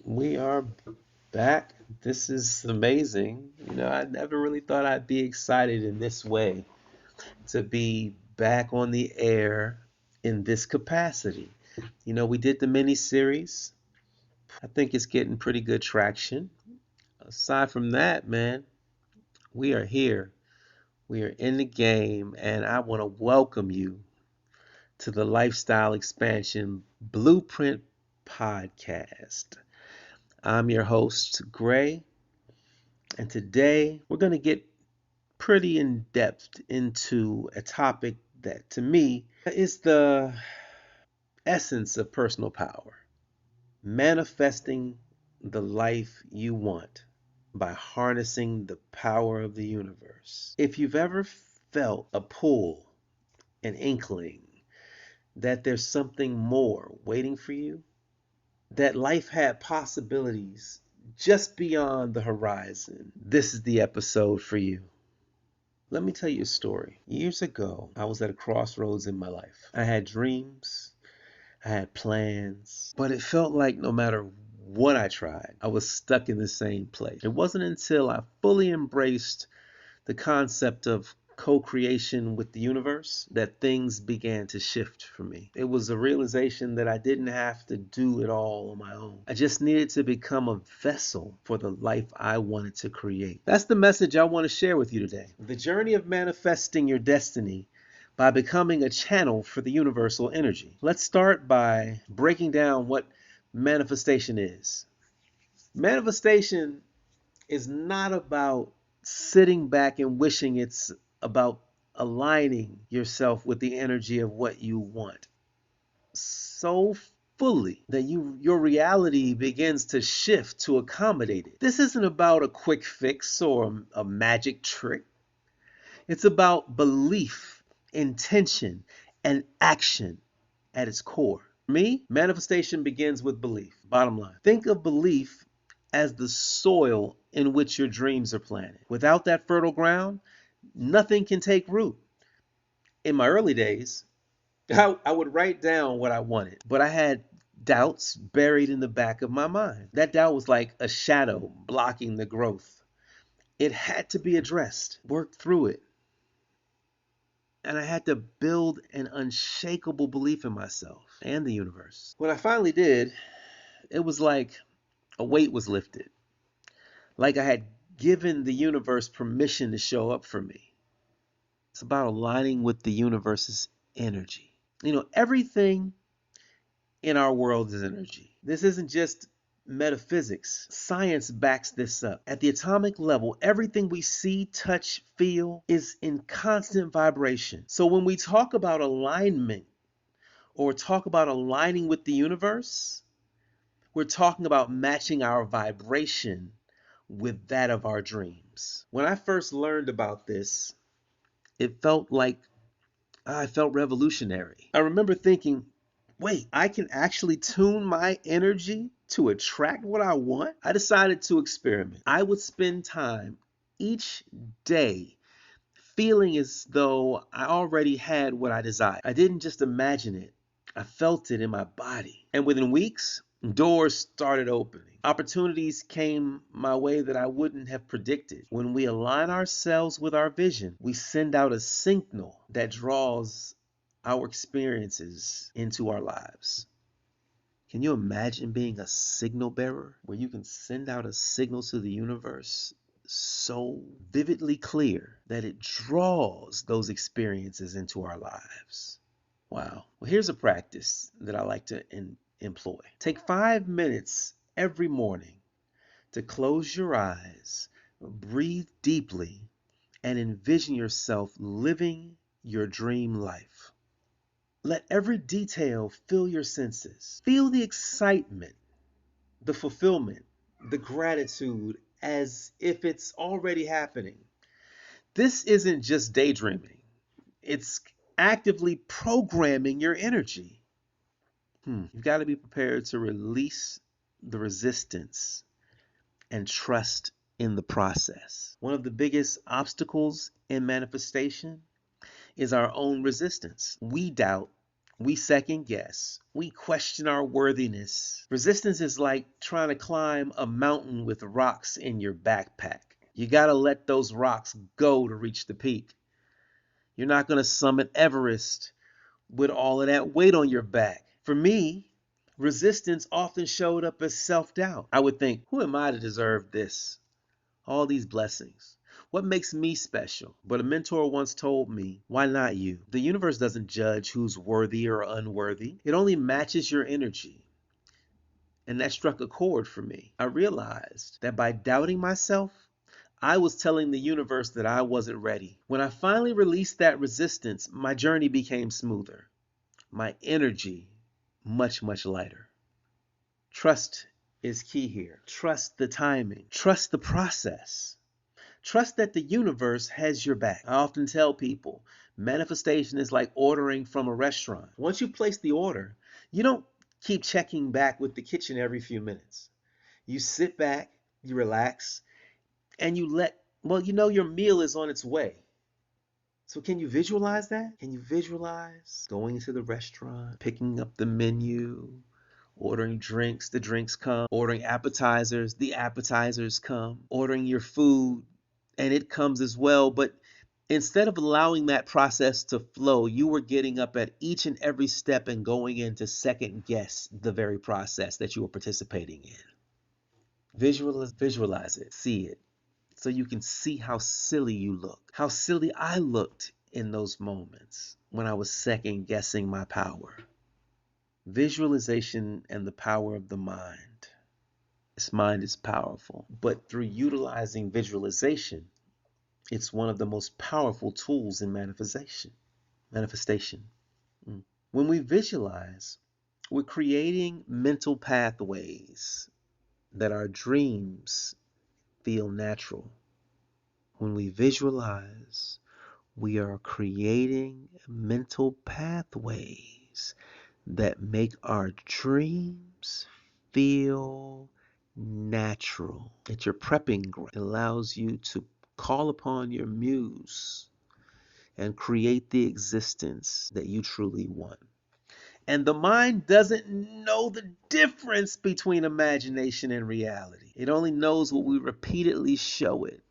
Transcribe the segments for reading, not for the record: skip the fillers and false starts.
We are back. This is amazing. I never really thought I'd be excited in this way to be back on the air in this capacity. We did the mini series. I think it's getting pretty good traction. Aside from that, man, we are here. We are in the game, and I want to welcome you to the Lifestyle Expansion Blueprint Podcast. I'm your host, Gray. And today we're going to get pretty in depth into a topic that to me is the essence of personal power, manifesting the life you want by harnessing the power of the universe. If you've ever felt a pull, an inkling that there's something more waiting for you, that life had possibilities just beyond the horizon, this is the episode for you. Let me tell you a story. Years ago, I was at a crossroads in my life. I had dreams, I had plans, but it felt like no matter what I tried, I was stuck in the same place. It wasn't until I fully embraced the concept of co-creation with the universe that things began to shift for me. It was a realization that I didn't have to do it all on my own. I just needed to become a vessel for the life I wanted to create. That's the message I want to share with you today. The journey of manifesting your destiny by becoming a channel for the universal energy. Let's start by breaking down what manifestation is. Manifestation is not about sitting back and wishing. It's about aligning yourself with the energy of what you want so fully that your reality begins to shift to accommodate it. This isn't about a quick fix or a magic trick. It's about belief, intention, and action at its core. For me, manifestation begins with belief. Bottom line. Think of belief as the soil in which your dreams are planted. Without that fertile ground, nothing can take root. In my early days, I would write down what I wanted, but I had doubts buried in the back of my mind. That doubt was like a shadow blocking the growth. It had to be addressed, worked through it, and I had to build an unshakable belief in myself and the universe. When I finally did, it was like a weight was lifted, like I had given the universe permission to show up for me. It's about aligning with the universe's energy. Everything in our world is energy. This isn't just metaphysics. Science backs this up. At the atomic level, everything we see, touch, feel is in constant vibration. So when we talk about alignment or talk about aligning with the universe, we're talking about matching our vibration with that of our dreams. When I first learned about this, it felt like I felt revolutionary. I remember thinking, wait, I can actually tune my energy to attract what I want? I decided to experiment. I would spend time each day feeling as though I already had what I desired. I didn't just imagine it, I felt it in my body. And within weeks, doors started opening. Opportunities came my way that I wouldn't have predicted. When we align ourselves with our vision, we send out a signal that draws our experiences into our lives. Can you imagine being a signal bearer where you can send out a signal to the universe so vividly clear that it draws those experiences into our lives? Wow. Well, here's a practice that I like to employ. Take 5 minutes every morning to close your eyes, breathe deeply, and envision yourself living your dream life. Let every detail fill your senses. Feel the excitement, the fulfillment, the gratitude as if it's already happening. This isn't just daydreaming. It's actively programming your energy. You've got to be prepared to release the resistance and trust in the process. One of the biggest obstacles in manifestation is our own resistance. We doubt We second guess. We question our worthiness. Resistance is like trying to climb a mountain with rocks in your backpack. You got to let those rocks go to reach the peak. You're not going to summit Everest with all of that weight on your back. For me, resistance often showed up as self-doubt. I would think, who am I to deserve this? All these blessings. What makes me special? But a mentor once told me, why not you? The universe doesn't judge who's worthy or unworthy. It only matches your energy. And that struck a chord for me. I realized that by doubting myself, I was telling the universe that I wasn't ready. When I finally released that resistance, my journey became smoother. My energy much, much lighter. Trust is key here. Trust the timing. Trust the process. Trust that the universe has your back. I often tell people, manifestation is like ordering from a restaurant. Once you place the order, you don't keep checking back with the kitchen every few minutes. You sit back, you relax, and you know your meal is on its way. So can you visualize that? Can you visualize going to the restaurant, picking up the menu, ordering drinks, the drinks come, ordering appetizers, the appetizers come, ordering your food, and it comes as well. But instead of allowing that process to flow, you were getting up at each and every step and going in to second guess the very process that you were participating in. Visualize it, see it, so you can see how silly you look, how silly I looked in those moments when I was second guessing my power. Visualization and the power of the mind. This mind is powerful, but through utilizing visualization, it's one of the most powerful tools in manifestation. When we visualize, we're creating mental pathways that our dreams feel natural. When we visualize, we are creating mental pathways that make our dreams feel natural. It's your prepping ground. It allows you to call upon your muse and create the existence that you truly want. And the mind doesn't know the difference between imagination and reality. It only knows what we repeatedly show it.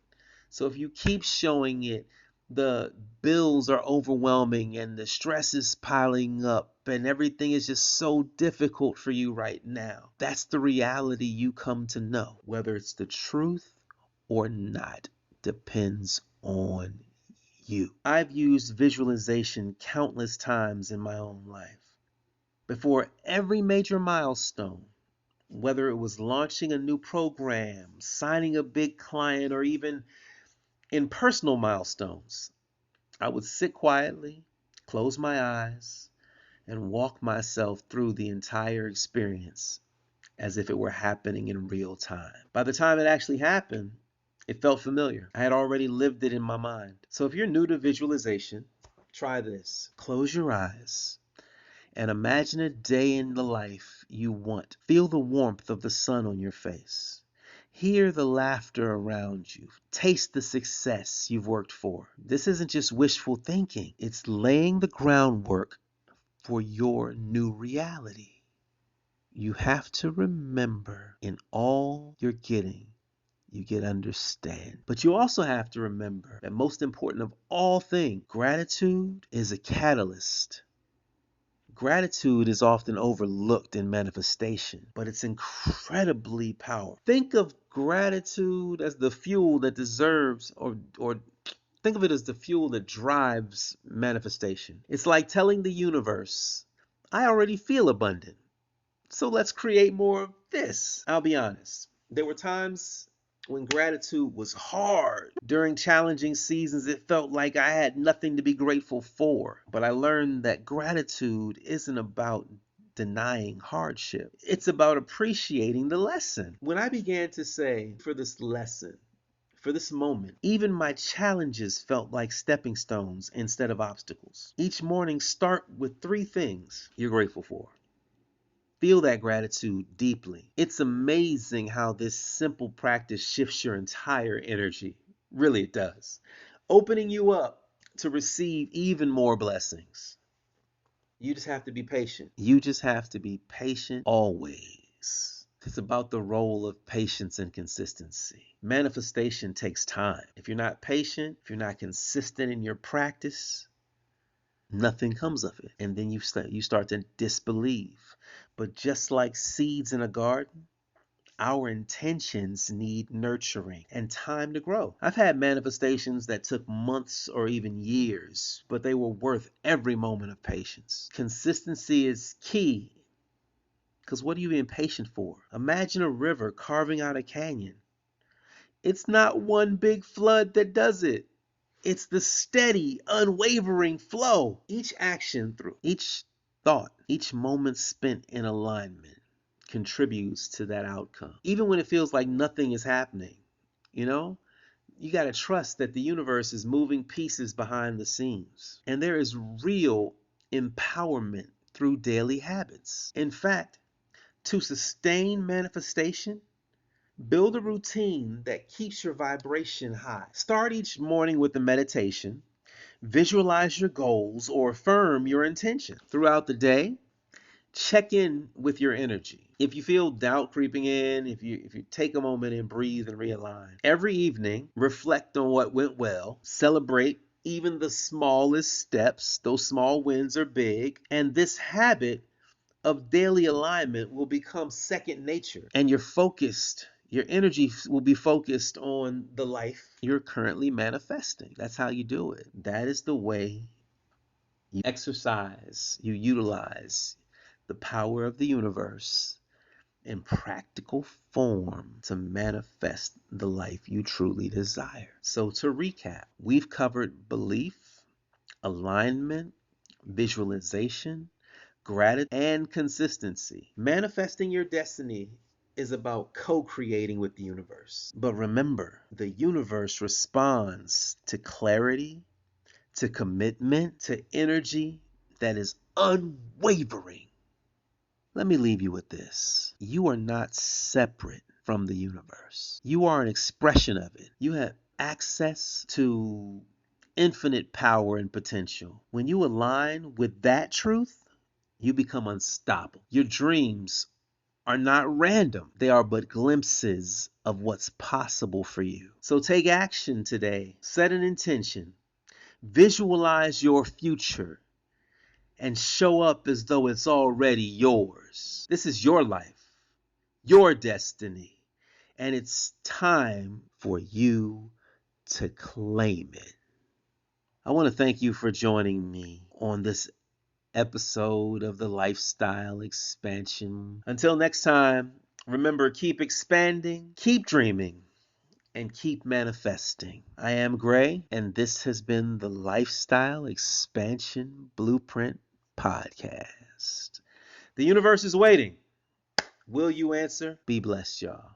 So if you keep showing it, the bills are overwhelming and the stress is piling up and everything is just so difficult for you right now. That's the reality you come to know. Whether it's the truth or not depends on you. I've used visualization countless times in my own life. Before every major milestone, whether it was launching a new program, signing a big client, or even in personal milestones, I would sit quietly, close my eyes, and walk myself through the entire experience as if it were happening in real time. By the time it actually happened, it felt familiar. I had already lived it in my mind. So if you're new to visualization, try this. Close your eyes and imagine a day in the life you want. Feel the warmth of the sun on your face. Hear the laughter around you. Taste the success you've worked for. This isn't just wishful thinking. It's laying the groundwork for your new reality. You have to remember in all you're getting, you get understand. But you also have to remember that most important of all things, gratitude is a catalyst. Gratitude is often overlooked in manifestation, but it's incredibly powerful. Think of gratitude as the fuel that deserves, or think of it as the fuel that drives manifestation. It's like telling the universe, I already feel abundant, so let's create more of this. I'll be honest. There were times when gratitude was hard. During challenging seasons, it felt like I had nothing to be grateful for. But I learned that gratitude isn't about denying hardship. It's about appreciating the lesson. When I began to say, for this lesson, for this moment, even my challenges felt like stepping stones instead of obstacles. Each morning, start with 3 things you're grateful for. Feel that gratitude deeply. It's amazing how this simple practice shifts your entire energy. Really, it does. Opening you up to receive even more blessings. You just have to be patient. You just have to be patient always. It's about the role of patience and consistency. Manifestation takes time. If you're not patient, if you're not consistent in your practice, nothing comes of it. And then you start to disbelieve. But just like seeds in a garden, our intentions need nurturing and time to grow. I've had manifestations that took months or even years, but they were worth every moment of patience. Consistency is key, because what are you being patient for? Imagine a river carving out a canyon. It's not one big flood that does it. It's the steady, unwavering flow. Each action through each thought, each moment spent in alignment contributes to that outcome. Even when it feels like nothing is happening, you know, you got to trust that the universe is moving pieces behind the scenes. And there is real empowerment through daily habits. In fact, to sustain manifestation, build a routine that keeps your vibration high. Start each morning with a meditation. Visualize your goals or affirm your intention. Throughout the day, check in with your energy. If you feel doubt creeping in, if you take a moment and breathe and realign. Every evening, reflect on what went well. Celebrate even the smallest steps. Those small wins are big. And this habit of daily alignment will become second nature, and your energy will be focused on the life you're currently manifesting. That's how you do it. That is the way you exercise, you utilize the power of the universe in practical form to manifest the life you truly desire. So to recap, we've covered belief, alignment, visualization, gratitude, and consistency. Manifesting your destiny is about co-creating with the universe. But remember, the universe responds to clarity, to commitment, to energy that is unwavering. Let me leave you with this. You are not separate from the universe. You are an expression of it. You have access to infinite power and potential. When you align with that truth, you become unstoppable. Your dreams are not random. They are but glimpses of what's possible for you. So take action today. Set an intention. Visualize your future and show up as though it's already yours. This is your life, your destiny, and it's time for you to claim it. I want to thank you for joining me on this episode of the Lifestyle Expansion. Until next time, remember, keep expanding, keep dreaming, and keep manifesting. I am Gray, and this has been the Lifestyle Expansion Blueprint Podcast. The universe is waiting. Will you answer? Be blessed, y'all.